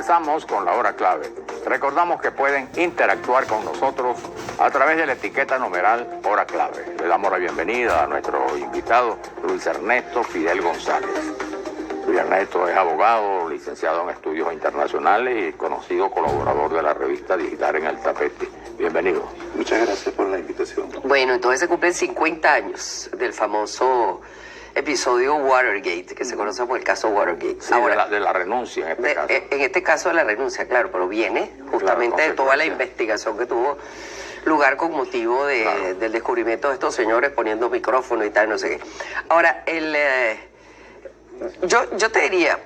Regresamos con la hora clave. Recordamos que pueden interactuar con nosotros a través de la etiqueta numeral hora clave. Le damos la bienvenida a nuestro invitado Luis Ernesto Fidel González. Luis Ernesto es abogado, licenciado en estudios internacionales y conocido colaborador de la revista digital En el Tapete. Bienvenido. Muchas gracias por la invitación. Bueno, entonces se cumplen 50 años del famoso episodio Watergate, que se conoce como el caso Watergate. Sí, ahora, de la renuncia en este caso. En este caso de la renuncia, claro, pero viene justamente de toda la investigación que tuvo lugar con motivo del descubrimiento de estos señores poniendo micrófono y tal, no sé qué. Ahora, yo te diría,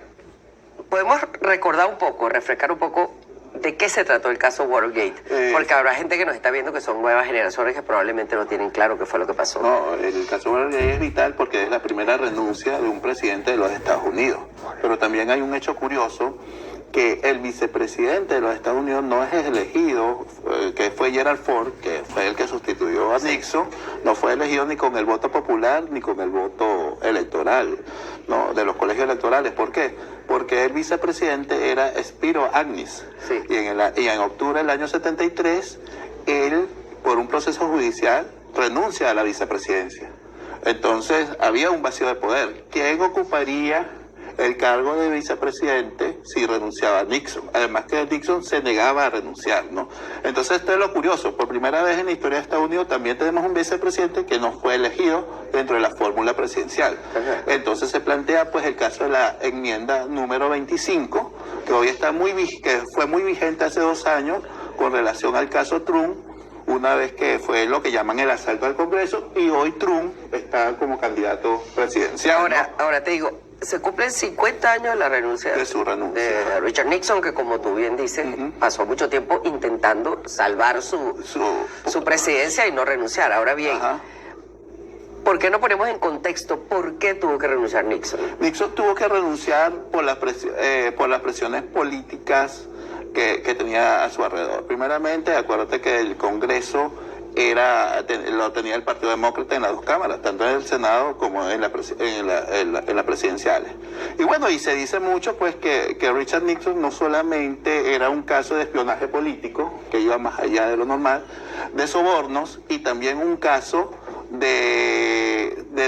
podemos recordar un poco, refrescar un poco de qué se trató el caso Watergate, porque habrá gente que nos está viendo que son nuevas generaciones que probablemente no tienen claro qué fue lo que pasó. No, el caso Watergate es vital porque es la primera renuncia de un presidente de los Estados Unidos. Pero también hay un hecho curioso, que el vicepresidente de los Estados Unidos no es elegido, que fue Gerald Ford, que fue el que sustituyó a Nixon, no fue elegido ni con el voto popular ni con el voto electoral, ¿no? De los colegios electorales. ¿Por qué? Porque el vicepresidente era Spiro Agnew. Sí. Y en octubre del año 73, él, por un proceso judicial, renuncia a la vicepresidencia. Entonces, había un vacío de poder. ¿Quién ocuparía el cargo de vicepresidente si renunciaba a Nixon? Además que Nixon se negaba a renunciar, ¿no? Entonces esto es lo curioso, por primera vez en la historia de Estados Unidos también tenemos un vicepresidente que no fue elegido dentro de la fórmula presidencial. Entonces se plantea pues el caso de la enmienda número 25, que hoy está que fue muy vigente hace 2 años con relación al caso Trump, una vez que fue lo que llaman el asalto al Congreso, y hoy Trump está como candidato presidencial, ¿no? Ahora te digo, se cumplen 50 años de la renuncia De su renuncia. de Richard Nixon, que como tú bien dices, pasó mucho tiempo intentando salvar su presidencia y no renunciar. Ahora bien, ¿por qué no ponemos en contexto por qué tuvo que renunciar Nixon? Nixon tuvo que renunciar por las presiones políticas que tenía a su alrededor. Primeramente, acuérdate que el Congreso lo tenía el Partido Demócrata en las 2 cámaras, tanto en el Senado como en las presidenciales. Y bueno, y se dice mucho pues que Richard Nixon no solamente era un caso de espionaje político, que iba más allá de lo normal, de sobornos, y también un caso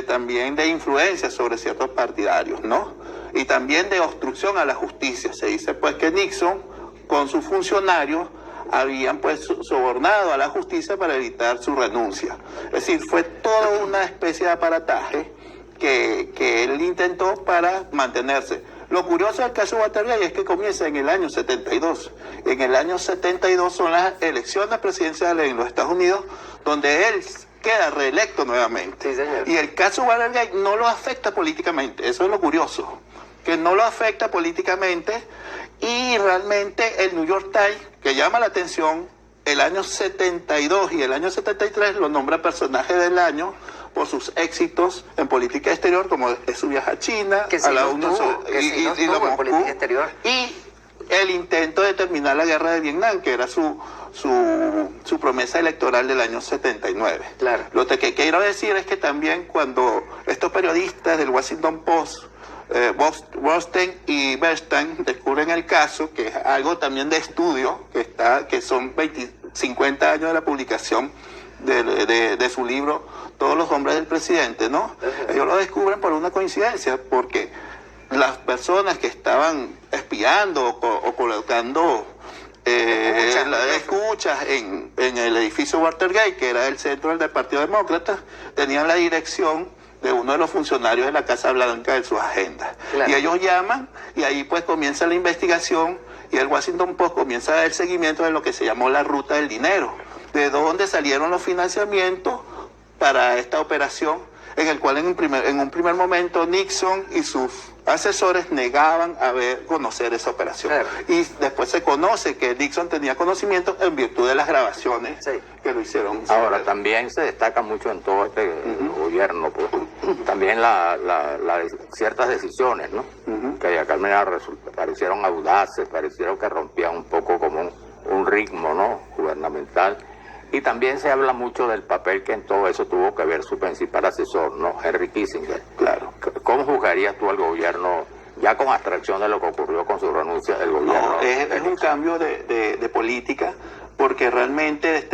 también de influencia sobre ciertos partidarios, ¿no? Y también de obstrucción a la justicia. Se dice pues que Nixon, con sus funcionarios, habían pues sobornado a la justicia para evitar su renuncia. Es decir, fue toda una especie de aparataje que él intentó para mantenerse. Lo curioso del caso Watergate es que comienza en el año 72. En el año 72 son las elecciones presidenciales en los Estados Unidos, donde él queda reelecto nuevamente. Sí, señor. Y el caso Watergate no lo afecta políticamente, eso es lo curioso, que no lo afecta políticamente. Y realmente el New York Times, que llama la atención, el año 72 y el año 73 lo nombra personaje del año por sus éxitos en política exterior, como es su viaje a China, a la ONU y en política exterior. Y el intento de terminar la guerra de Vietnam, que era su promesa electoral del año 79. Claro. Lo que quiero decir es que también cuando estos periodistas del Washington Post, Rothstein y Bernstein, descubren el caso, que es algo también de estudio, que son 50 años de la publicación de su libro Todos los hombres del presidente, ¿no? Ellos lo descubren por una coincidencia, porque las personas que estaban espiando o colocando escuchas en el edificio Watergate, que era el centro del Partido Demócrata, tenían la dirección de uno de los funcionarios de la Casa Blanca en sus agendas. Claro. Y ellos llaman y ahí pues comienza la investigación y el Washington Post comienza a dar el seguimiento de lo que se llamó la ruta del dinero, de dónde salieron los financiamientos para esta operación, en el cual en un primer momento Nixon y sus asesores negaban conocer esa operación. Claro. Y después se conoce que Nixon tenía conocimiento en virtud de las grabaciones que lo hicieron. Ahora, también se destaca mucho en todo este gobierno, pues, también ciertas decisiones, ¿no? Que de aquel manera parecieron audaces, parecieron que rompían un poco como un ritmo, ¿no?, gubernamental. Y también se habla mucho del papel que en todo eso tuvo que ver su principal asesor, ¿no?, Henry Kissinger. Claro. ¿Cómo juzgarías tú al gobierno ya con abstracción de lo que ocurrió con su renuncia del gobierno. No, es un cambio de política, porque realmente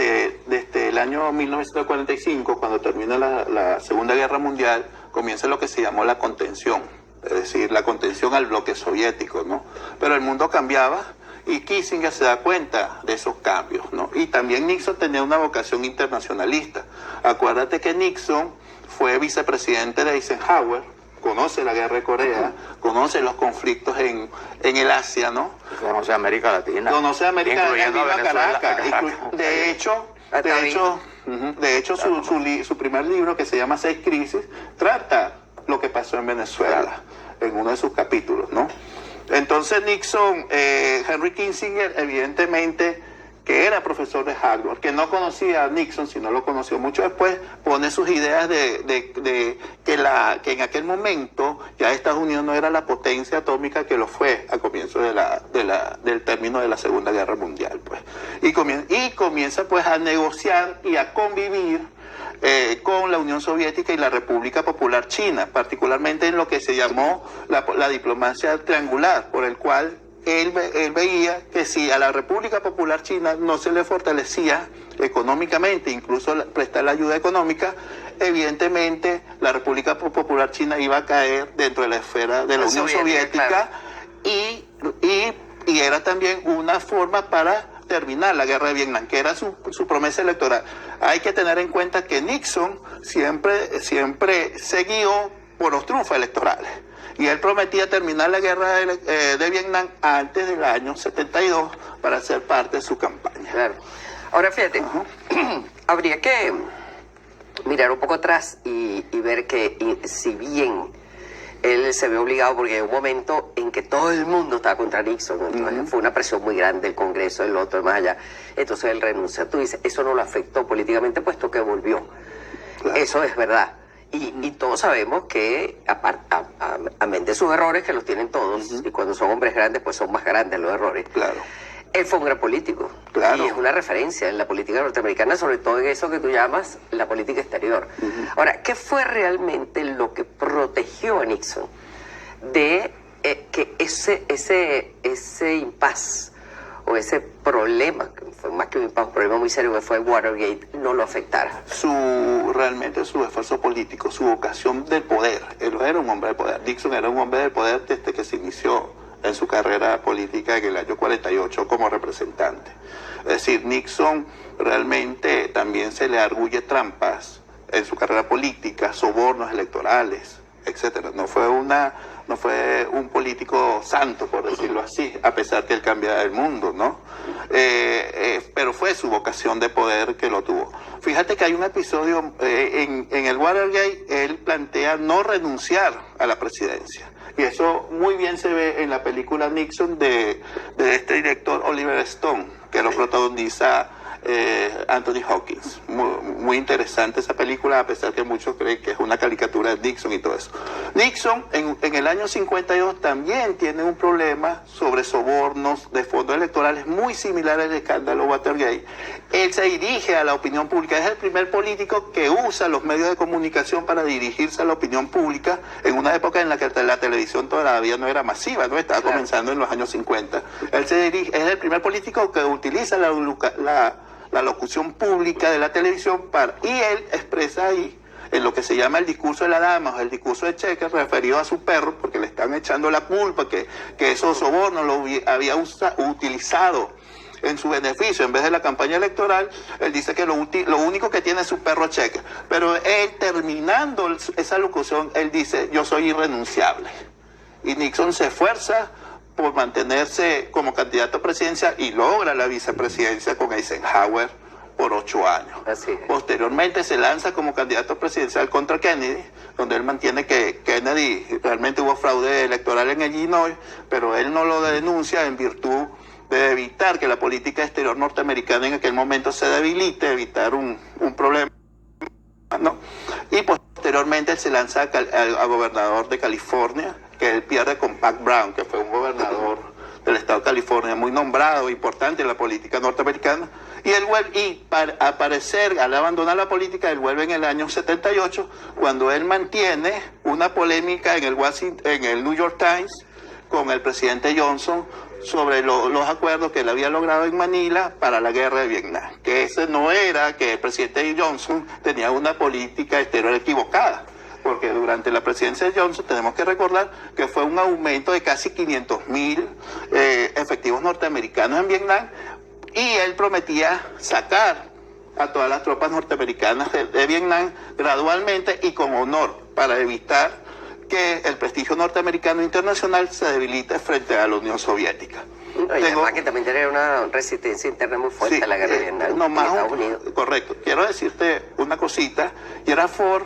desde el año 1945, cuando termina la Segunda Guerra Mundial, comienza lo que se llamó la contención, es decir, la contención al bloque soviético, ¿no? Pero el mundo cambiaba y Kissinger se da cuenta de esos cambios, ¿no? Y también Nixon tenía una vocación internacionalista. Acuérdate que Nixon fue vicepresidente de Eisenhower, conoce la guerra de Corea, conoce los conflictos en el Asia, ¿no? Conoce América Latina. Conoce América Latina, incluyendo a Venezuela. Caracas. De hecho, su primer libro, que se llama Seis Crisis, trata lo que pasó en Venezuela, en uno de sus capítulos, ¿no? Entonces Nixon, Henry Kissinger, evidentemente, que era profesor de Harvard, que no conocía a Nixon, sino lo conoció mucho después, pone sus ideas de que en aquel momento ya Estados Unidos no era la potencia atómica que lo fue a comienzos del término de la Segunda Guerra Mundial, pues. Y comienza pues a negociar y a convivir con la Unión Soviética y la República Popular China, particularmente en lo que se llamó la diplomacia triangular, por el cual él veía que si a la República Popular China no se le fortalecía económicamente, incluso prestar la ayuda económica, evidentemente la República Popular China iba a caer dentro de la esfera de la Unión Soviética, claro. y era también una forma para terminar la guerra de Vietnam, que era su promesa electoral. Hay que tener en cuenta que Nixon siempre se guió por los triunfos electorales. Y él prometía terminar la guerra de Vietnam antes del año 72 para ser parte de su campaña. Claro. Ahora fíjate, habría que mirar un poco atrás y ver que si bien él se ve obligado, porque hay un momento en que todo el mundo estaba contra Nixon, entonces fue una presión muy grande del Congreso, el otro, más allá, entonces él renuncia. Tú dices, eso no lo afectó políticamente puesto que volvió. Claro. Eso es verdad. Y todos sabemos que, amén de sus errores, que los tienen todos, y cuando son hombres grandes, pues son más grandes los errores. Claro. Él fue un gran político. Claro. Y es una referencia en la política norteamericana, sobre todo en eso que tú llamas la política exterior. Ahora, ¿qué fue realmente lo que protegió a Nixon de que ese impasse o ese problema, que fue más que un impasse, un problema muy serio que fue Watergate, no lo afectara? Realmente su esfuerzo político, su vocación del poder. Él era un hombre de poder. Nixon era un hombre de poder desde que se inició en su carrera política en el año 48 como representante. Es decir, Nixon realmente también se le arguye trampas en su carrera política, sobornos electorales, etcétera. No fue un político santo, por decirlo así, a pesar que él cambiaba el mundo, ¿no? Pero fue su vocación de poder que lo tuvo. Fíjate que hay un episodio en el Watergate, él plantea no renunciar a la presidencia. Y eso muy bien se ve en la película Nixon de este director Oliver Stone, que lo protagoniza Anthony Hopkins. Muy interesante esa película, a pesar que muchos creen que es una caricatura de Nixon y todo eso. Nixon en el año 52 también tiene un problema sobre sobornos de fondos electorales muy similar al escándalo Watergate. Él se dirige a la opinión pública, es el primer político que usa los medios de comunicación para dirigirse a la opinión pública en una época en la que la televisión todavía no era masiva, no estaba comenzando en los años 50. Él es el primer político que utiliza la locución pública de la televisión y él expresa ahí en lo que se llama el discurso de la dama o el discurso de Chequers referido a su perro, porque le están echando la culpa que esos sobornos lo había utilizado en su beneficio en vez de la campaña electoral. Él dice que lo único que tiene es su perro Chequers, pero él, terminando esa locución, él dice: yo soy irrenunciable. Y Nixon se esfuerza por mantenerse como candidato a presidencia y logra la vicepresidencia con Eisenhower por 8 años. Así. Posteriormente se lanza como candidato presidencial contra Kennedy, donde él mantiene que Kennedy realmente hubo fraude electoral en Illinois, pero él no lo denuncia en virtud de evitar que la política exterior norteamericana en aquel momento se debilite, evitar un problema, ¿no? Y posteriormente él se lanza a gobernador de California, que él pierde con Pat Brown, que fue un gobernador del estado de California muy nombrado, importante en la política norteamericana. Y él vuelve, y para aparecer, al abandonar la política, él vuelve en el año 78, cuando él mantiene una polémica en el New York Times con el presidente Johnson sobre los acuerdos que él había logrado en Manila para la guerra de Vietnam. Que ese no era que el presidente Johnson tenía una política exterior equivocada, porque durante la presidencia de Johnson tenemos que recordar que fue un aumento de casi 500.000 efectivos norteamericanos en Vietnam, y él prometía sacar a todas las tropas norteamericanas de Vietnam gradualmente y con honor, para evitar que el prestigio norteamericano internacional se debilite frente a la Unión Soviética. Y además que también tiene una resistencia interna muy fuerte, sí, a la guerra de Vietnam en Estados Unidos. Correcto. Quiero decirte una cosita. Gerald Ford,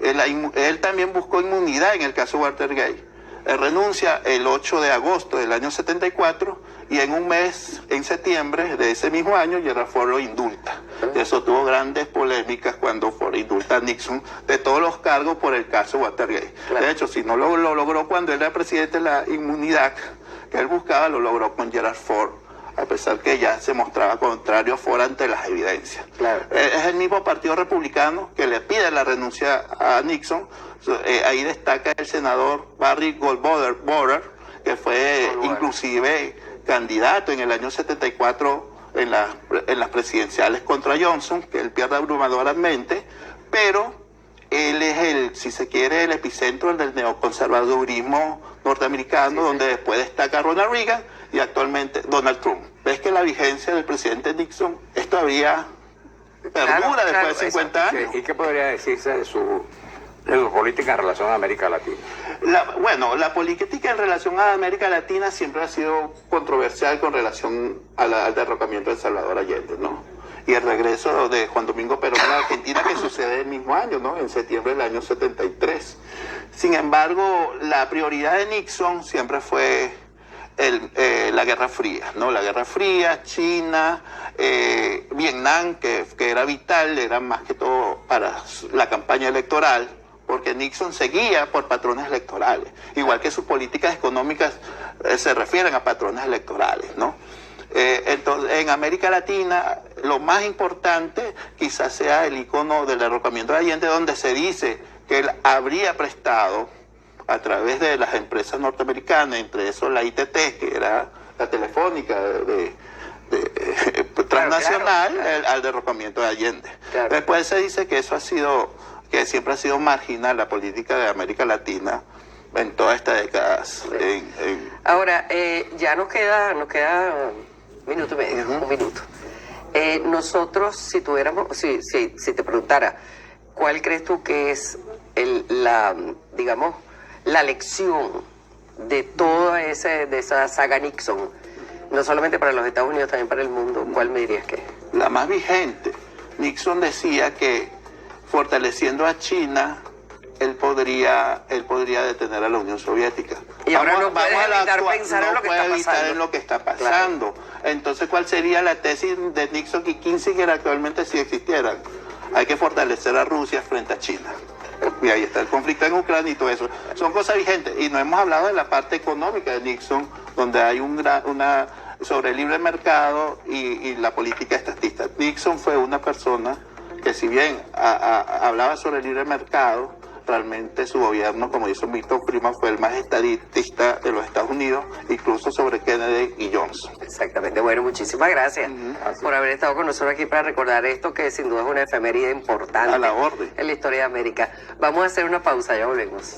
él también buscó inmunidad en el caso Watergate. Él renuncia el 8 de agosto del año 74, y en un mes, en septiembre de ese mismo año, Gerald Ford lo indulta. Eso tuvo grandes polémicas cuando Ford indulta a Nixon de todos los cargos por el caso Watergate. Claro. De hecho, si no lo logró cuando él era presidente, la inmunidad que él buscaba, lo logró con Gerald Ford, a pesar que ya se mostraba contrario a Ford ante las evidencias. Claro. Es el mismo Partido Republicano que le pide la renuncia a Nixon. Ahí destaca el senador Barry Goldwater, que fue inclusive candidato en el año 74 en las presidenciales contra Johnson, que él pierde abrumadoramente, pero él es si se quiere, el epicentro del neoconservadurismo norteamericano, donde después destaca Ronald Reagan y actualmente Donald Trump. ¿Ves que la vigencia del presidente Nixon es todavía perdura después de 50 años? ¿Y qué podría decirse de su política en relación a América Latina? La política en relación a América Latina siempre ha sido controversial con relación al derrocamiento de Salvador Allende, ¿no? Y el regreso de Juan Domingo Perón a la Argentina, que sucede el mismo año, ¿no? En septiembre del año 73. Sin embargo, la prioridad de Nixon siempre fue la Guerra Fría, ¿no? La Guerra Fría, China, Vietnam, que era vital, era más que todo para la campaña electoral, porque Nixon seguía por patrones electorales, igual que sus políticas económicas se refieren a patrones electorales, ¿no? Entonces, en América Latina, lo más importante quizás sea el icono del derrocamiento de Allende, donde se dice que él habría prestado a través de las empresas norteamericanas, entre eso la ITT, que era la telefónica transnacional, claro. Al derrocamiento de Allende. Claro. Después se dice que eso que siempre ha sido marginal la política de América Latina en todas estas décadas. Ahora, ya nos queda minuto y medio, un minuto. Nosotros, si te preguntara, ¿cuál crees tú que es la lección de toda esa saga Nixon, no solamente para los Estados Unidos, también para el mundo? ¿Cuál me dirías que es? La más vigente. Nixon decía que fortaleciendo a China, él podría detener a la Unión Soviética. Y ahora no puede evitar pensar en lo que está pasando. En lo que está pasando. Claro. Entonces, ¿cuál sería la tesis de Nixon y Kissinger actualmente si existieran? Hay que fortalecer a Rusia frente a China. Y ahí está el conflicto en Ucrania y todo eso. Son cosas vigentes. Y no hemos hablado de la parte económica de Nixon, donde hay sobre el libre mercado y la política estatista. Nixon fue una persona que, si bien hablaba sobre el libre mercado, realmente su gobierno, como dice Milton Friedman, fue el más estadista de los Estados Unidos, incluso sobre Kennedy y Johnson. Exactamente. Bueno, muchísimas gracias por haber estado con nosotros aquí para recordar esto, que sin duda es una efeméride importante a la orden en la historia de América. Vamos a hacer una pausa, ya volvemos.